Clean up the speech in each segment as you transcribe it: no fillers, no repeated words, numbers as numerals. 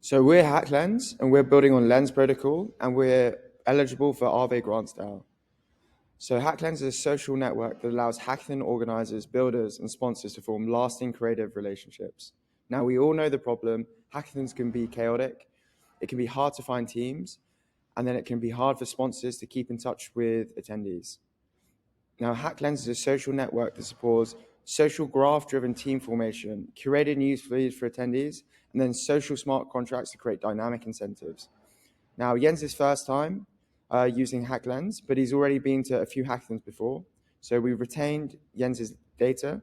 So we're Hacklens, and we're building on Lens protocol, and we're eligible for Aave grants now. So Hacklens is a social network that allows hackathon organizers, builders, and sponsors to form lasting creative relationships. Now, we all know the problem. Hackathons can be chaotic. It can be hard to find teams, and then it can be hard for sponsors to keep in touch with attendees. Now, Hacklens is a social network that supports social graph-driven team formation, curated newsfeeds for attendees, and then social smart contracts to create dynamic incentives. Now, Jens's first time using Hacklens, but he's already been to a few hackathons before. So we've retained Jens's data,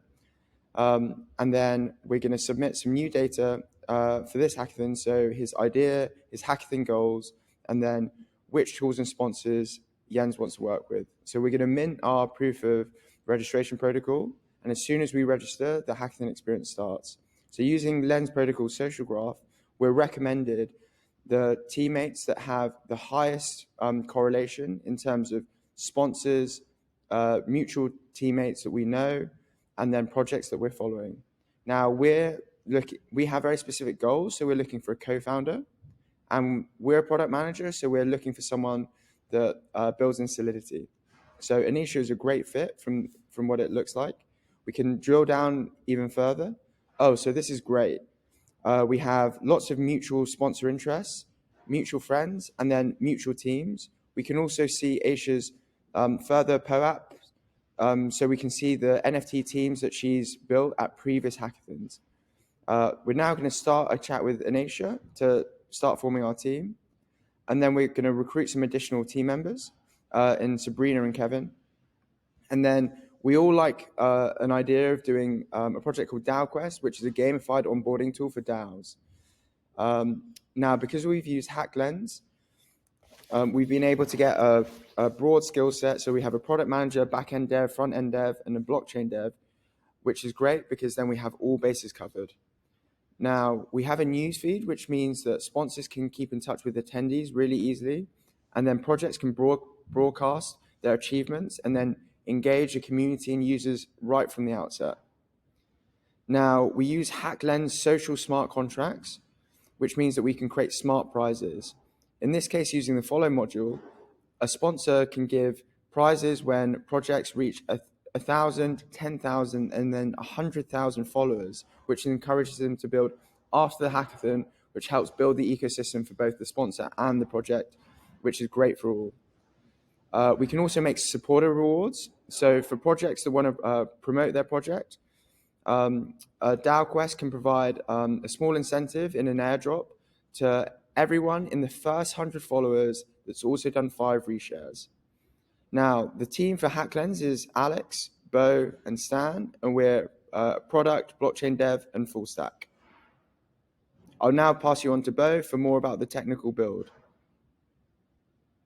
and then we're going to submit some new data for this hackathon. So his idea, his hackathon goals, and then which tools and sponsors Jens wants to work with. So we're going to mint our proof of registration protocol, and as soon as we register, the hackathon experience starts. So using Lens protocol social graph, we're recommended the teammates that have the highest correlation in terms of sponsors, mutual teammates that we know, and then projects that we're following. Now, we have very specific goals, so we're looking for a co-founder, and we're a product manager, so we're looking for someone that builds in Solidity. So Anisha is a great fit from what it looks like. We can drill down even further. Oh, so this is great. We have lots of mutual sponsor interests, mutual friends, and then mutual teams. We can also see Aisha's further POAP, so we can see the NFT teams that she's built at previous hackathons. We're now going to start a chat with Anisha to start forming our team, and then we're going to recruit some additional team members in Sabrina and Kevin. And then we all like an idea of doing a project called DAO Quest, which is a gamified onboarding tool for DAOs. Now, because we've used Hacklens, we've been able to get a broad skill set. So we have a product manager, back-end dev, front-end dev, and a blockchain dev, which is great because then we have all bases covered. Now, we have a newsfeed, which means that sponsors can keep in touch with attendees really easily, and then projects can broadcast their achievements and then engage the community and users right from the outset. Now, we use Hacklens social smart contracts, which means that we can create smart prizes. In this case, using the follow module, a sponsor can give prizes when projects reach 1,000, 10,000, and then 100,000 followers, which encourages them to build after the hackathon, which helps build the ecosystem for both the sponsor and the project, which is great for all. We can also make supporter rewards. So for projects that want to promote their project, DAO Quest can provide a small incentive in an airdrop to everyone in the first 100 followers that's also done 5 reshares. Now, the team for Hacklens is Alex, Bo, and Stan, and we're product, blockchain dev, and full stack. I'll now pass you on to Bo for more about the technical build.